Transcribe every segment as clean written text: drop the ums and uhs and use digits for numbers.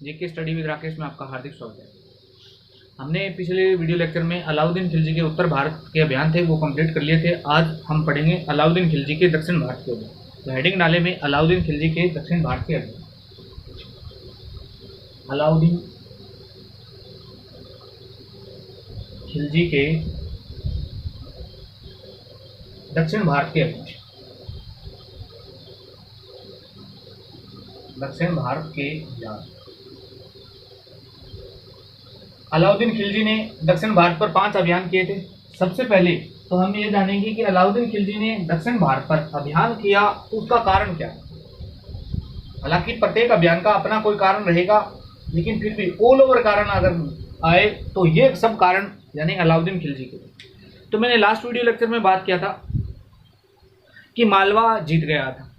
GK study with Rakesh में आपका हार्दिक स्वागत है। हमने पिछले वीडियो लेक्चर में अलाउद्दीन खिलजी के उत्तर भारत के अभियान थे वो कंप्लीट कर लिए थे। आज हम पढ़ेंगे अलाउद्दीन खिलजी के दक्षिण भारत के अभियान। तो हेडिंग डाले में अलाउद्दीन खिलजी के दक्षिण भारत के अभियान। अलाउद्दीन खिलजी के दक्षिण भारत के अभियान। दक्षिण भारत के अभियान। अलाउद्दीन खिलजी ने दक्षिण भारत पर 5 अभियान किए थे। सबसे पहले तो हम ये जानेंगे कि अलाउद्दीन खिलजी ने दक्षिण भारत पर अभियान किया तो उसका कारण क्या है। हालांकि प्रत्येक अभियान का अपना कोई कारण रहेगा, लेकिन फिर भी ऑल ओवर कारण अगर आए तो ये सब कारण यानी अलाउद्दीन खिलजी के। तो मैंने लास्ट वीडियो लेक्चर में बात किया था कि मालवा जीत गया था,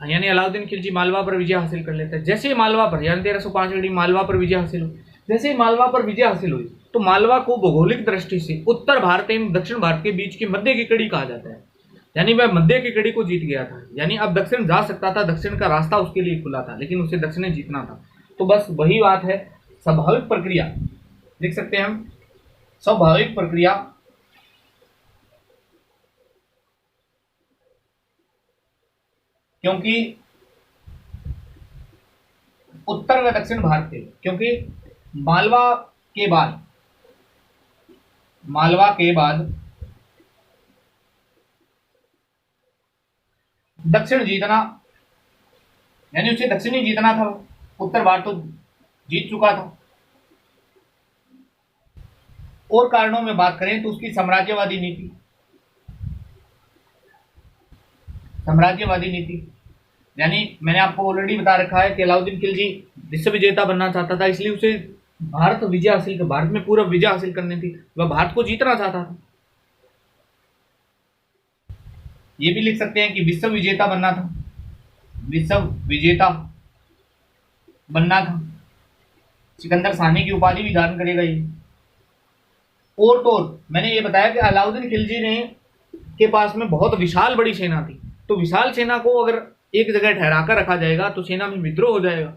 यानी अलाउद्दीन खिलजी मालवा पर विजय हासिल कर लेता है। जैसे ही मालवा पर यानी 1305 ईस्वी मालवा पर विजय हासिल हुई, जैसे ही मालवा पर विजय हासिल हुई तो मालवा को भौगोलिक दृष्टि से उत्तर भारत एवं दक्षिण भारत के बीच की मध्य की कड़ी कहा जाता है, यानी वह मध्य की कड़ी को जीत गया था। यानी अब दक्षिण जा सकता था, दक्षिण का रास्ता उसके लिए खुला था, लेकिन उसे दक्षिण जीतना था। तो बस वही बात है, स्वाभाविक प्रक्रिया लिख सकते हैं हम। स्वाभाविक प्रक्रिया क्योंकि उत्तर व दक्षिण भारत के, क्योंकि मालवा के बाद दक्षिण जीतना, यानी उसे दक्षिण ही जीतना था। उत्तर भारत तो जीत चुका था। और कारणों में बात करें तो उसकी साम्राज्यवादी नीति, यानी मैंने आपको ऑलरेडी बता रखा है कि अलाउद्दीन खिलजी विश्व विजेता बनना चाहता था, इसलिए उसे भारत में पूरा विजय हासिल करनी थी। वह भारत को जीतना चाहता था। ये भी लिख सकते हैं कि विश्व विजेता बनना था। सिकंदर सानी की उपाधि भी धारण करेगा ये। और तो मैंने ये बताया कि अलाउद्दीन खिलजी ने के पास में बहुत विशाल बड़ी सेना थी। तो विशाल सेना को अगर एक जगह ठहराकर रखा जाएगा तो सेना में विद्रोह हो जाएगा।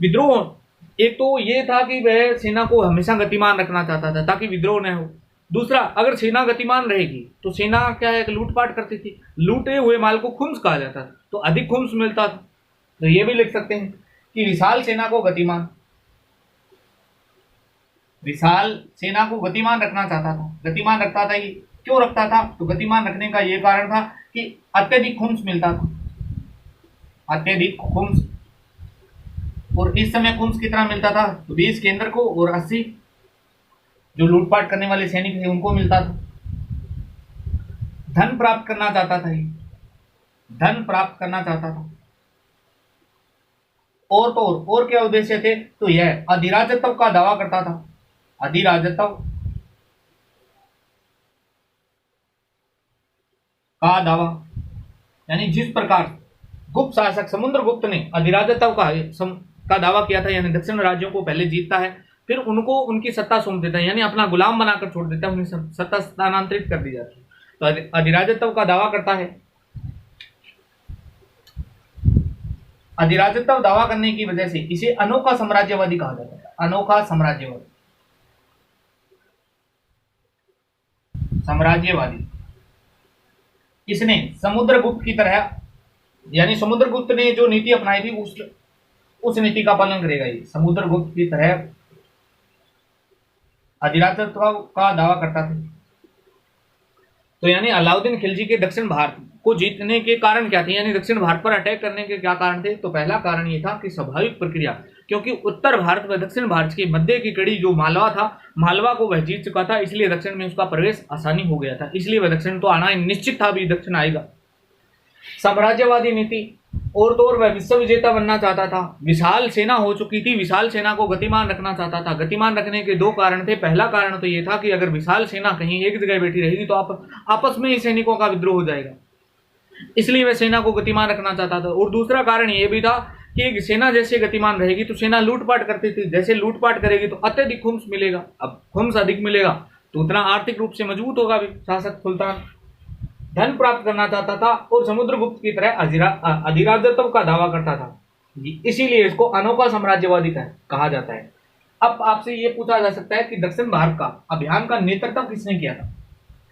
विद्रोह एक तो ये था कि वह सेना को हमेशा गतिमान रखना चाहता था ताकि विद्रोह न हो। दूसरा, अगर सेना गतिमान रहेगी तो सेना क्या है, लूटपाट करती थी। लूटे हुए माल को खुम्स कहा जाता था, तो अधिक खुम्स मिलता था। तो ये भी लिख सकते हैं कि विशाल सेना को गतिमान रखना चाहता था। गतिमान रखता था, ये क्यों रखता था? तो गतिमान रखने का ये कारण था कि अत्यधिक खुम्स मिलता था, अत्यधिक खुम्स। और इस समय खुम्स कितना मिलता था? तो 20 केंद्र को और 80 जो लूटपाट करने वाले सैनिक थे उनको मिलता था। धन प्राप्त करना चाहता था। और क्या उद्देश्य थे? तो यह अधिराजत्व का दावा करता था। अधिराजत्व का दावा, यानी जिस प्रकार गुप्त शासक समुद्रगुप्त ने अधिराजत्व का दावा किया था, यानी दक्षिण राज्यों को पहले जीतता है, फिर उनको उनकी सत्ता सौंप देता है, यानी अपना गुलाम बनाकर छोड़ देता है, उन्हें सत्ता स्थानांतरित कर दी जाती है। तो अधिराजत्व का दावा करता है। अधिराजत्व दावा करने की वजह से इसे अनोखा साम्राज्यवादी कहा जाता है। अनोखा साम्राज्यवादी। इसने समुद्रगुप्त की तरह, यानी समुद्रगुप्त ने जो नीति अपनाई थी उस नीति का पालन करेगा। ये समुद्रगुप्त की तरह अधिराजत्व का दावा करता था। तो यानी अलाउद्दीन खिलजी के दक्षिण भारत को जीतने के कारण क्या थे, यानी दक्षिण भारत पर अटैक करने के क्या कारण थे? तो पहला कारण ये था कि स्वाभाविक प्रक्रिया, क्योंकि उत्तर भारत व दक्षिण भारत की मध्य की कड़ी जो मालवा था, मालवा को वह जीत चुका था, इसलिए दक्षिण में उसका प्रवेश आसानी हो गया था। इसलिए वह दक्षिण तो आना निश्चित था, भी दक्षिण आएगा। साम्राज्यवादी नीति, और तो और वह विश्व विजेता बनना चाहता था। विशाल सेना हो चुकी थी, विशाल सेना को गतिमान रखना चाहता था। गतिमान रखने के 2 कारण थे। पहला कारण तो ये था कि अगर विशाल सेना कहीं एक जगह बैठी रहेगी तो आपस में ही सैनिकों का विद्रोह हो जाएगा, इसलिए वह सेना को गतिमान रखना चाहता था। और दूसरा कारण ये भी था कि सेना जैसे गतिमान रहेगी तो सेना लूटपाट करती थी, जैसे लूटपाट करेगी तो अत्यधिक खुम्स मिलेगा। अब खुम्स अधिक मिलेगा तो उतना आर्थिक रूप से मजबूत होगा भी शासक सुल्तान। धन प्राप्त करना चाहता था और समुद्रगुप्त की तरह अधिराजत्व का दावा करता था। इसीलिए इसको अनोखा साम्राज्यवादी कहा जाता है। अब आपसे ये पूछा जा सकता है कि दक्षिण भारत का अभियान का नेतृत्व किसने किया था?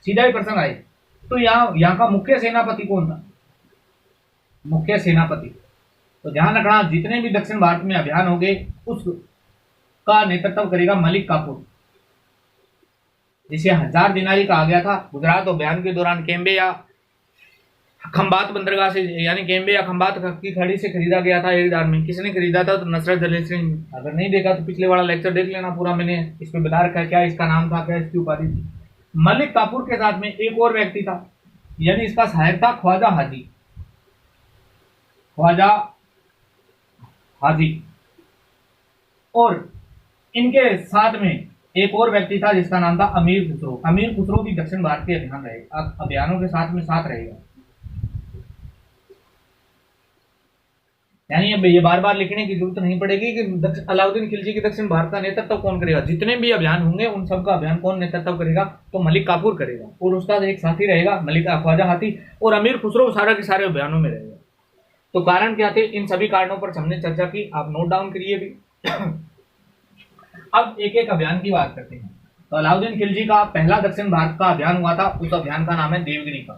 सीधा ही प्रश्न आए तो यहाँ का मुख्य सेनापति कौन था? मुख्य सेनापति। तो ध्यान रखना, जितने भी दक्षिण भारत में अभियान होंगे उसका नेतृत्व करेगा मलिक काफूर, जिसे 1000 दिनारी कहा गया था। गुजरात अभियान के दौरान केम्बे या खंबात बंदरगाह से, यानी केम्बे या खंबात की खड़ी से खरीदा गया था 1000 में। किसने खरीदा था? तो नसरत जली सिंह। अगर नहीं देखा तो पिछले वाला लेक्चर देख लेना पूरा, मैंने इसमें बता रखा है क्या इसका नाम था, क्या इसकी उपाधि थी। मलिक काफूर के साथ में एक और व्यक्ति था, यानी इसका सहायक था ख्वाजा हाजी। ख्वाजा हाजी। और इनके साथ में एक और व्यक्ति था जिसका नाम था अमीर खुसरो। अमीर खुसरो भी दक्षिण भारत के अभियानों के साथ में साथ रहेगा। यानी अब ये बार बार लिखने की जरूरत नहीं पड़ेगी कि अलाउद्दीन खिलजी के दक्षिण भारत का नेतृत्व कौन करेगा। जितने भी अभियान होंगे उन सबका अभियान कौन नेतृत्व करेगा? तो मलिक काफूर करेगा, और उसका एक साथी रहेगा मलिक ख्वाजा हाथी, और अमीर खुसरो सारा के सारे अभियानों में रहेगा। तो कारण क्या थे? इन सभी कारणों पर हमने चर्चा की, आप नोट डाउन करिए भी। अब एक एक अभियान की बात करते हैं। तो अलाउद्दीन खिलजी का पहला दक्षिण भारत का अभियान हुआ था, उस अभियान का नाम है देवगिरी का।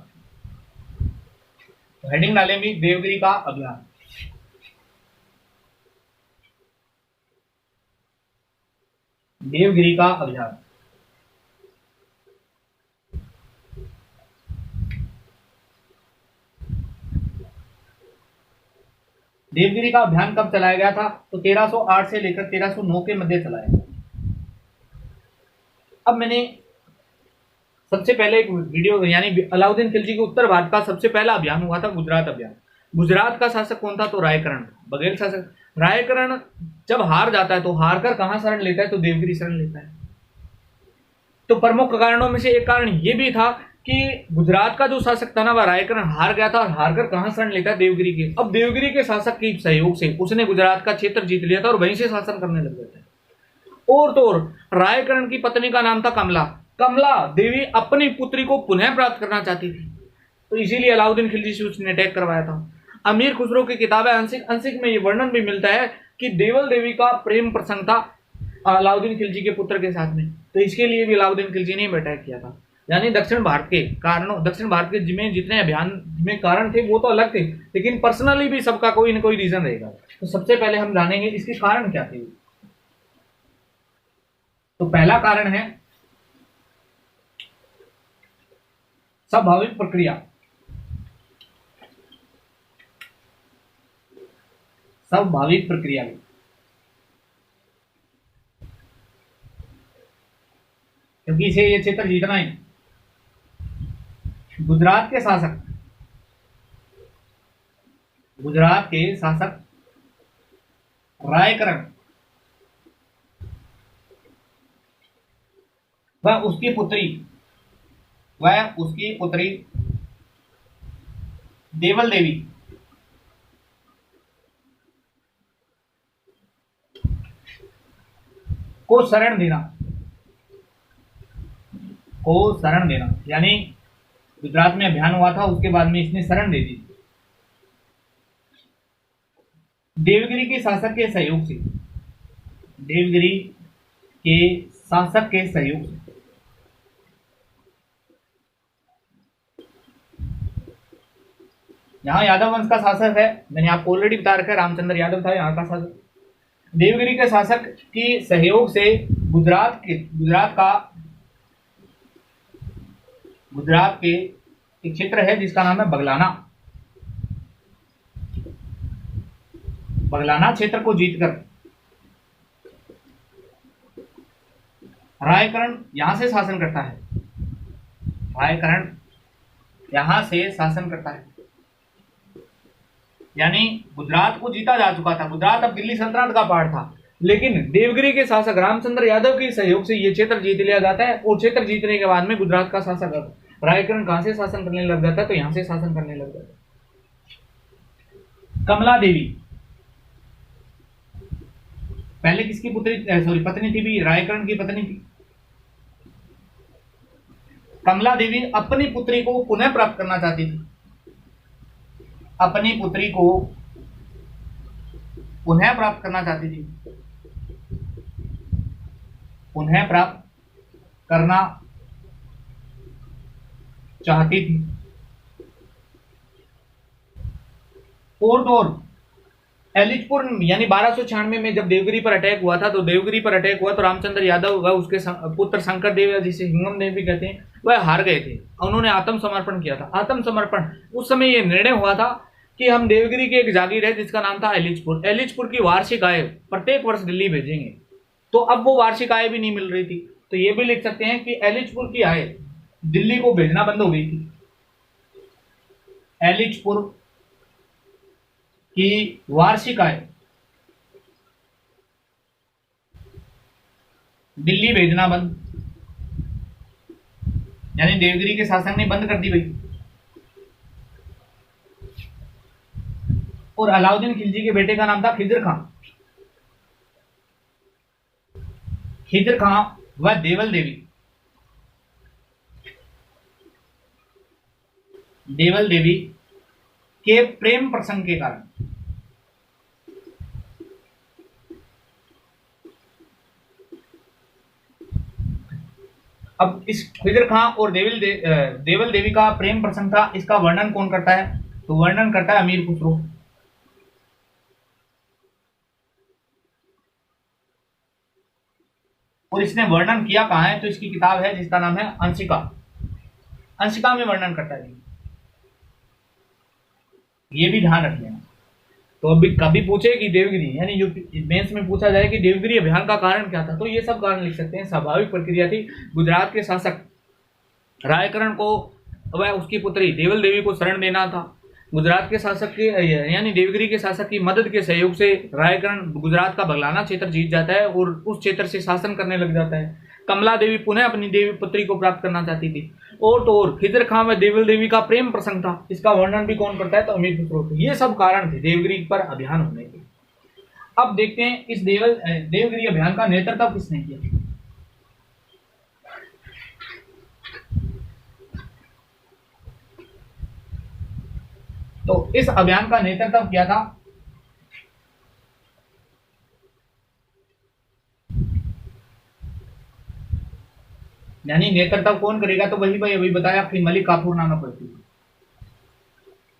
तो हेडिंग डालेंगे देवगिरी का अभियान। देवगिरी का अभियान। देवगिरी का अभियान कब चलाया गया था? तो 1308 से लेकर 1309 के मध्य चलाया गया। अब मैंने सबसे पहले एक वीडियो, यानी अलाउद्दीन खिलजी के उत्तर भारत का सबसे पहला अभियान हुआ था गुजरात अभियान। गुजरात का शासक कौन था? तो रायकरण, बघेल शासक। रायकरण जब हार जाता है तो हार कर कहां शरण लेता है? तो देवगिरी शरण लेता है। तो प्रमुख कारणों में से एक कारण यह भी था कि गुजरात का जो शासक था ना, वह रायकरण हार गया था, और हारकर कहां शरण लेता है? देवगिरी के। अब देवगिरी के शासक के सहयोग से उसने गुजरात का क्षेत्र जीत लिया था और वहीं से शासन करने लग गया था। और तो और रायकरण की पत्नी का नाम था कमला। कमला देवी अपनी पुत्री को पुनः प्राप्त करना चाहती थी, तो इसीलिए अलाउद्दीन खिलजी से उसने अटैक करवाया था। अमीर खुसरो की किताब है अंशिक में ये वर्णन भी मिलता है कि देवल देवी का प्रेम प्रसंग था अलाउद्दीन खिलजी के पुत्र के साथ में, तो इसके लिए भी अलाउद्दीन खिलजी ने अटैक किया था। यानी दक्षिण भारत के कारणों, दक्षिण भारत के जितने अभियान में कारण थे वो तो अलग थे, लेकिन पर्सनली भी सबका कोई ना कोई रीजन रहेगा। तो सबसे पहले हम जानेंगे इसके कारण क्या थे। तो पहला कारण है स्वाभाविक प्रक्रिया। स्वाभाविक प्रक्रिया में, क्योंकि इसे ये क्षेत्र जीतना है। गुजरात के शासक रायकरण वह उसकी पुत्री देवल देवी को शरण देना, यानी गुजरात में अभियान हुआ था, उसके बाद में इसने शरण दे दी देवगिरी के शासक के सहयोग से। देवगिरी के शासक के सहयोग से यहाँ यादव वंश का शासक है, मैंने आपको ऑलरेडी बता रखा है, रामचंद्र यादव था यहाँ का शासक। देवगिरी के शासक की सहयोग से गुजरात के एक क्षेत्र है जिसका नाम है बगलाना क्षेत्र को जीतकर रायकरण यहां से शासन करता है। यानी गुजरात को जीता जा चुका था, गुजरात अब दिल्ली सल्तनत का पार्ट था, लेकिन देवगिरी के शासक रामचंद्र यादव के सहयोग से यह क्षेत्र जीत लिया जाता है। और क्षेत्र जीतने के बाद में गुजरात का शासक रायकरण कहां से शासन करने लग जाता है? तो यहां से शासन करने लग जाता है। कमला देवी पहले किसकी पत्नी थी? भी रायकरण की पत्नी थी। कमला देवी अपनी पुत्री को पुनः प्राप्त करना चाहती थी। अपनी पुत्री को पुनः प्राप्त करना चाहती थी, पुनः प्राप्त करना चाहती थी। और एलिचपुर यानी 1296 में जब देवगिरी पर अटैक हुआ था, तो देवगिरी पर अटैक हुआ तो रामचंद्र यादव व उसके पुत्र शंकर देव, जिसे हिंगम देव भी कहते हैं, वह हार गए थे। उन्होंने आत्मसमर्पण किया था। आत्मसमर्पण उस समय यह निर्णय हुआ था कि हम देवगिरी की एक जागीर है जिसका नाम था एलिचपुर, एलिचपुर की वार्षिक आय प्रत्येक वर्ष दिल्ली भेजेंगे। तो अब वो वार्षिक आय भी नहीं मिल रही थी, तो ये भी लिख सकते हैं कि एलिचपुर की आय दिल्ली को भेजना बंद हो गई थी। एलिचपुर की वार्षिक आय दिल्ली भेजना बंद, यानी देवगिरी के शासक ने बंद कर दी भाई। और अलाउद्दीन खिलजी के बेटे का नाम था खिजर खां। खिजर खां व देवल देवी, देवल देवी के प्रेम प्रसंग के कारण अब इस खिजर खां और देवल देवी का प्रेम प्रसंग था, इसका वर्णन कौन करता है? तो वर्णन करता है अमीर खुसरो। और इसने वर्णन किया कहां है? तो इसकी किताब है जिसका नाम है अंशिका, अंशिका में वर्णन करता है। ये भी ध्यान रख लेना। तो अभी कभी पूछे कि देवगिरी यानी यूपी मेंस में पूछा जाए कि देवगिरी अभियान का कारण क्या था, तो ये सब कारण लिख सकते हैं। स्वाभाविक प्रक्रिया थी। गुजरात के शासक रायकरण को वह उसकी पुत्री देवल देवी को शरण देना था। गुजरात के शासक के यानी देवगिरी के शासक की मदद के सहयोग से रायकरण गुजरात का बगलाना क्षेत्र जीत जाता है और उस क्षेत्र से शासन करने लग जाता है। कमला देवी पुनः अपनी देवी पुत्री को प्राप्त करना चाहती थी। और तो और खिजर खां व देवल देवी का प्रेम प्रसंग था, इसका वर्णन भी कौन करता है? तो अमीर खुसरो। ये सब कारण थे देवगिरी पर अभियान होने के। अब देखते हैं इस देवगिरी अभियान का नेतृत्व किसने किया। तो इस अभियान का नेतृत्व किया था यानी नेतृत्व कौन करेगा? तो वही भाई अभी बताया कि मलिक काफूर नामक व्यक्ति,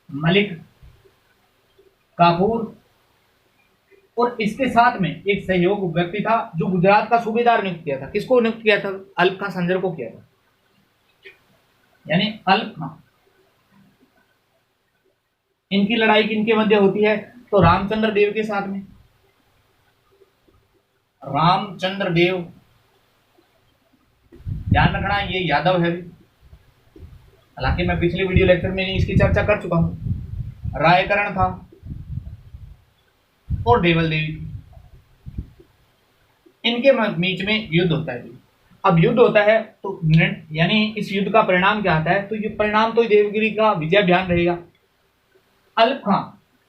मलिक काफूर। और इसके साथ में एक सहयोग व्यक्ति था जो गुजरात का सूबेदार नियुक्त किया था। किसको नियुक्त किया था? अल्प खां संजर को किया था, यानी अल्प खां। इनकी लड़ाई किनके मध्य होती है? तो रामचंद्र देव के साथ में। रामचंद्र देव, ध्यान रखना ये यादव है, हालांकि मैं पिछले वीडियो लेक्चर में इसकी चर्चा कर चुका हूं। रायकरण था और देवल देवी थी। इनके बीच में युद्ध होता है। अब युद्ध होता है तो यानी इस युद्ध का परिणाम क्या आता है? तो ये परिणाम तो देवगिरी का विजय अभियान रहेगा। अल्प खां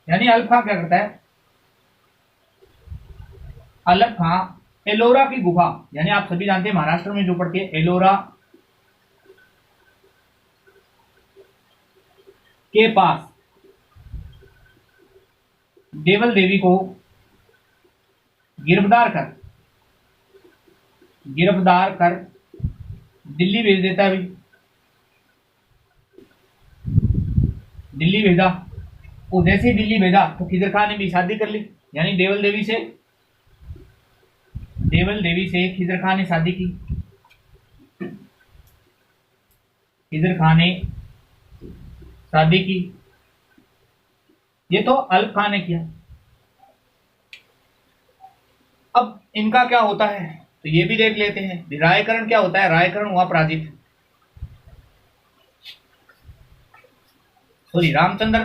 यानी अल्प खां क्या करता है? अल्प खां एलोरा की गुफा, यानी आप सभी जानते हैं महाराष्ट्र में जो पड़ती है एलोरा के पास देवल देवी को गिरफ्तार कर दिल्ली भेज देता है। दिल्ली भेजा, वो जैसे ही दिल्ली भेजा तो खिजर खां ने भी शादी कर ली, यानी देवल देवी से खिजर खां ने शादी की। खिजर खां ने शादी की, ये तो अल्प खां ने किया। अब इनका क्या होता है तो ये भी देख लेते हैं। रायकरण क्या होता है? रायकरण हुआ पराजित, सॉरी रामचंद्र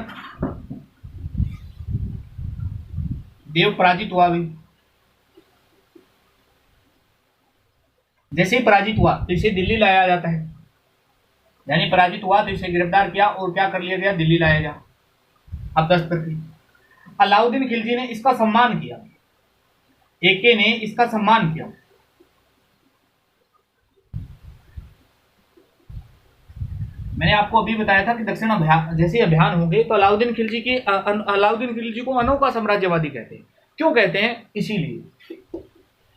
देव पराजित हुआ। भी जैसे ही पराजित हुआ तो इसे दिल्ली लाया जाता है, यानी पराजित हुआ तो इसे गिरफ्तार किया और क्या कर लिया गया? दिल्ली लाया गया। अब दस्तखत की अलाउद्दीन खिलजी ने इसका सम्मान किया, एके ने इसका सम्मान किया। मैंने आपको अभी बताया था कि दक्षिण अभियान जैसे अभियान होंगे तो अलाउद्दीन खिलजी को अनोखा साम्राज्यवादी कहते हैं। क्यों कहते हैं? इसीलिए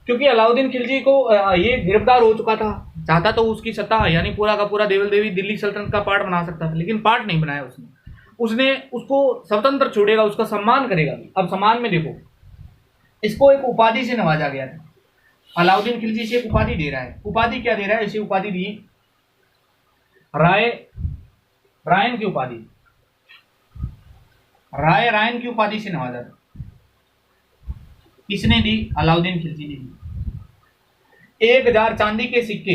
क्योंकि अलाउद्दीन खिलजी को ये गिरफ्तार हो चुका था, चाहता तो उसकी सत्ता यानी पूरा का पूरा देवल देवी दिल्ली सल्तनत का पार्ट बना सकता था, लेकिन पार्ट नहीं बनाया उसने। उसने उसको स्वतंत्र छोड़ेगा, उसका सम्मान करेगा। अब सम्मान में देखो, इसको एक उपाधि से नवाजा गया था। अलाउद्दीन खिलजी से एक उपाधि दे रहा है। उपाधि क्या दे रहा है? इसे उपाधि दी रायन की उपाधि, रायन की उपाधि से नवाजा था। किसने दी? अलाउद्दीन खिलजी ने दी। 1000 चांदी के सिक्के,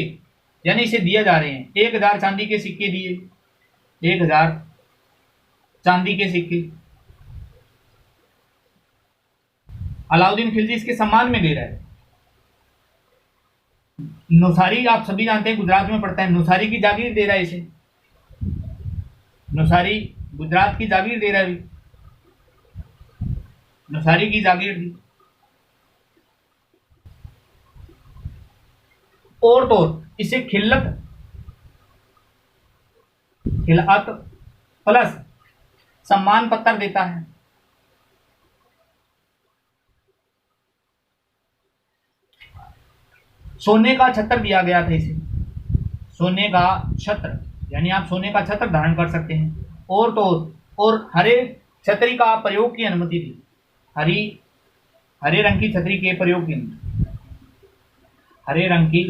यानी इसे दिए जा रहे हैं 1000 चांदी के सिक्के दिए, 1000 चांदी के सिक्के अलाउद्दीन खिलजी इसके सम्मान में दे रहा है। नौसारी आप सभी जानते हैं, गुजरात में पड़ता है, नौसारी की जागीर दे रहा है इसे, नौसारी गुजरात की जागीर दे रहा है, नौसारी की जागीर दी। और तो इसे खिल्लत प्लस सम्मान पत्र देता है। सोने का छत्र दिया गया था इसे, सोने का छत्र, यानी आप सोने का छत्र धारण कर सकते हैं। और तो और हरे छतरी का प्रयोग की अनुमति थी, हरे रंग की छतरी के प्रयोग की अनुमति, हरे रंग की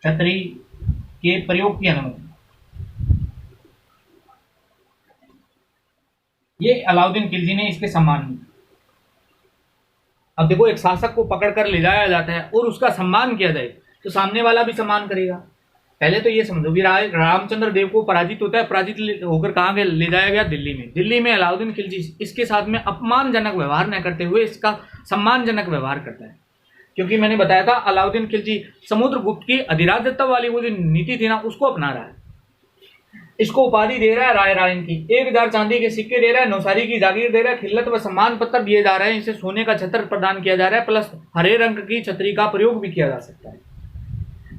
छतरी के प्रयोग की अनुमति। ये अलाउद्दीन खिलजी ने इसके सम्मान में। अब देखो, एक शासक को पकड़कर ले जाया जाता है और उसका सम्मान किया जाए तो सामने वाला भी सम्मान करेगा। पहले तो ये समझो कि रामचंद्र देव को पराजित होता है, पराजित होकर कहाँ गए? ले जाया गया दिल्ली में। दिल्ली में अलाउद्दीन खिलजी इसके साथ में अपमानजनक व्यवहार न करते हुए इसका सम्मानजनक व्यवहार करता है। क्योंकि मैंने बताया था अलाउद्दीन खिलजी समुद्रगुप्त की अधिराजत्व वाली वो जो नीति थी ना, उसको अपना रहा है। इसको उपाधि दे रहा है रायन की, 1000 चांदी के सिक्के दे रहा है, नौसारी की जागीर दे रहा है, खिल्लत व सम्मान पत्र दिए जा रहे हैं, इसे सोने का छत्र प्रदान किया जा रहा है, प्लस हरे रंग की छतरी का प्रयोग भी किया जा सकता है।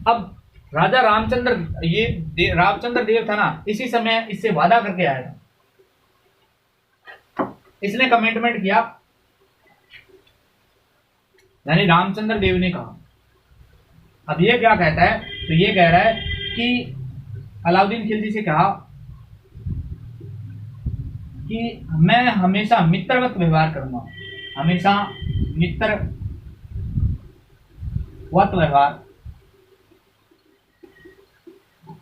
अब राजा रामचंद्र देव था ना, इसी समय इससे वादा करके आया था। इसने कमिटमेंट किया, यानी रामचंद्र देव ने कहा। अब ये क्या कहता है? तो ये कह रहा है कि अलाउद्दीन खिलजी से कहा कि मैं हमेशा मित्रवत व्यवहार करूंगा, हमेशा मित्रवत व्यवहार।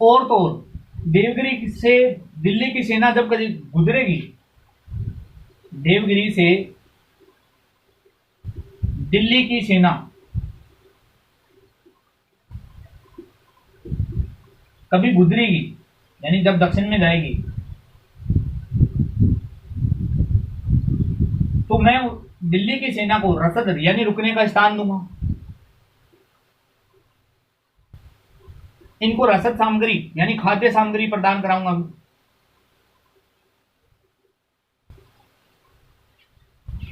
और तो देवगिरी से दिल्ली की सेना जब कभी गुजरेगी, देवगिरी से दिल्ली की सेना कभी गुजरेगी, यानी जब दक्षिण में जाएगी, तो मैं दिल्ली की सेना को रसद यानी रुकने का स्थान दूंगा। इनको रसद सामग्री यानी खाद्य सामग्री प्रदान कराऊंगा।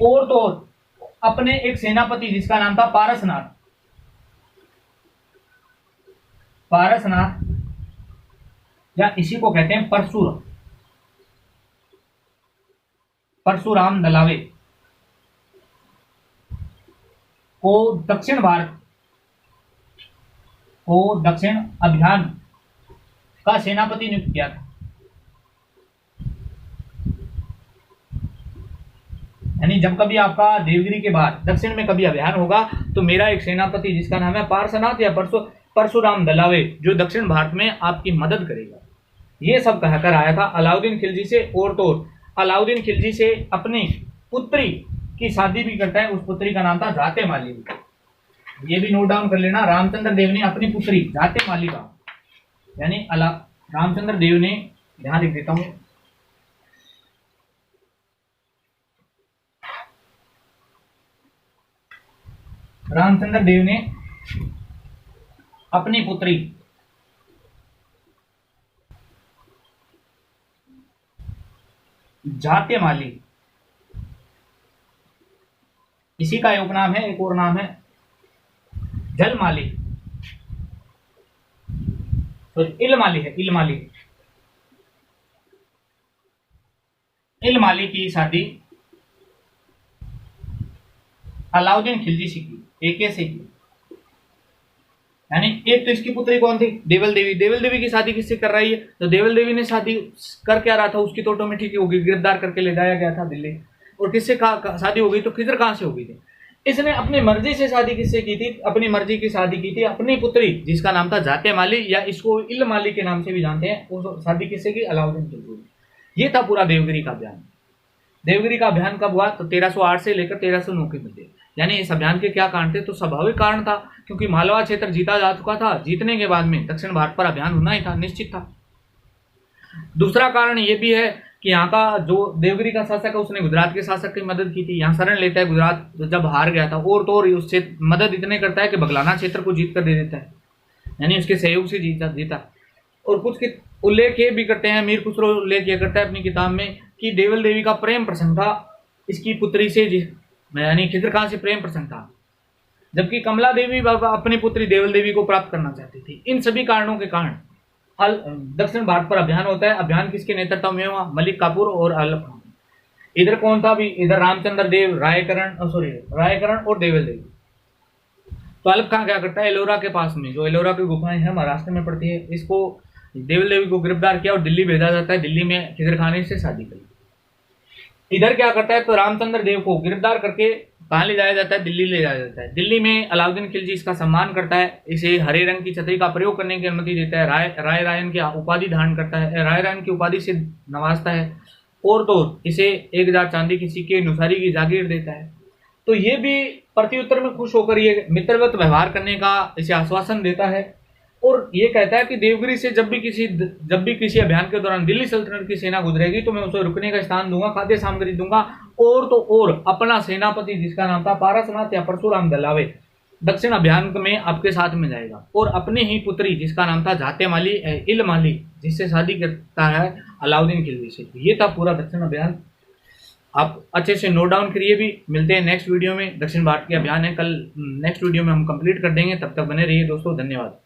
और तो अपने एक सेनापति जिसका नाम था पारसनाथ, या इसी को कहते हैं परशुराम दलावे, को दक्षिण अभियान का सेनापति नियुक्त किया था। यानी जब कभी आपका देवगिरी के बाद दक्षिण में कभी अभियान होगा तो मेरा एक सेनापति जिसका नाम है पार्श्वनाथ या परशुराम दलावे, जो दक्षिण भारत में आपकी मदद करेगा। ये सब कहकर आया था अलाउद्दीन खिलजी से। और तो अलाउद्दीन खिलजी से अपनी पुत्री की शादी भी करता है। उस पुत्री का नाम था जाते माली। ये भी नोट डाउन कर लेना, रामचंद्र देव ने अपनी पुत्री जाते माली का, यानी रामचंद्र देव ने, ध्यान लिख देता हूं, रामचंद्र देव ने अपनी पुत्री जाते माली, इसी का उपनाम है, एक और नाम है जलमाली, तो इलमाली है, इलमाली की शादी अलाउद्दीन खिलजी से की, AK से की। यानी एक तो इसकी पुत्री कौन थी, देवल देवी। देवल देवी की शादी किससे कर रही है, तो देवल देवी ने शादी कर क्या रहा था, उसकी तो ऑटोमेटिक होगी, गिरफ्तार करके ले जाया गया था दिल्ली। और किससे शादी हो गई, तो खिजर खान से हो गई थी। इसने अपनी मर्जी से शादी किससे की थी, अपनी मर्जी की शादी की थी अपनी पुत्री जिसका नाम था जाते माली, या इसको इल माली के नाम से भी जानते हैं, वो शादी किससे की, अलाउद्दीन खिलजी। ये था पूरा देवगिरी का अभियान। देवगिरी का अभियान कब हुआ, तो 1308 से लेकर 1309 के मध्य। यानी इस अभियान के क्या कारण थे, तो स्वाभाविक कारण था, क्योंकि मालवा क्षेत्र जीता जा चुका था। जीतने के बाद में दक्षिण भारत पर अभियान होना ही था, निश्चित था। दूसरा कारण ये भी है कि यहाँ का जो देवगिरी का शासक है उसने गुजरात के शासक की मदद की थी। यहाँ शरण लेता है गुजरात जब हार गया था, और तो और उससे मदद इतने करता है कि बगलाना क्षेत्र को जीत कर दे देता है, यानी उसके सहयोग से जीता। और कुछ उल्लेख ये भी करते हैं, मीर खुसरो उल्लेख ये करता है अपनी किताब में कि देवल देवी का प्रेम प्रसंग था इसकी पुत्री से, यानी खिजर खान से प्रेम प्रसंग था, जबकि कमला देवी अपनी पुत्री देवल देवी को प्राप्त करना चाहती थी। इन सभी कारणों के कारण दक्षिण भारत पर अभियान होता है। अभियान किसके नेतृत्व में हुआ, मलिक काफूर और अल्लभ खान। इधर कौन था भी, इधर रामचंद्र देव, रायकरण और देवल देवी। तो अल्लभ खान क्या करता है, एलोरा के पास में, जो एलोरा की गुफाएं हैं महाराष्ट्र में पड़ती है, इसको देवल देवी को गिरफ्तार किया और दिल्ली भेजा जाता है। दिल्ली में खिजर खान से शादी करी। इधर क्या करता है, तो रामचंद्र देव को गिरफ्तार करके कहाँ ले जाया जाता है, दिल्ली ले जाया जाता है। दिल्ली में अलाउद्दीन खिलजी इसका सम्मान करता है, इसे हरे रंग की छतरी का प्रयोग करने की अनुमति देता है, राय रायन की उपाधि धारण करता है, राय रायन की उपाधि से नवाजता है, और तो इसे 1000 चांदी की सिक्के नुसारी की जागीर देता है। तो ये भी प्रत्युत्तर में खुश होकर ये मित्रवत व्यवहार करने का इसे आश्वासन देता है, और ये कहता है कि देवगिरी से जब भी किसी अभियान के दौरान दिल्ली सल्तनत की सेना गुजरेगी तो मैं उसे रुकने का स्थान दूंगा, खाद्य सामग्री दूंगा, और तो और अपना सेनापति जिसका नाम था पारसनाथ या परशुराम दलावे दक्षिण अभियान में आपके साथ में जाएगा, और अपनी ही पुत्री जिसका नाम था जाते माली इल माली जिससे शादी करता है अलाउद्दीन खिलजी से। ये था पूरा दक्षिण अभियान। आप अच्छे से नोट डाउन करिए भी। मिलते हैं नेक्स्ट वीडियो में। दक्षिण भारत के अभियान है, कल नेक्स्ट वीडियो में हम कंप्लीट कर देंगे। तब तक बने रहिए दोस्तों, धन्यवाद।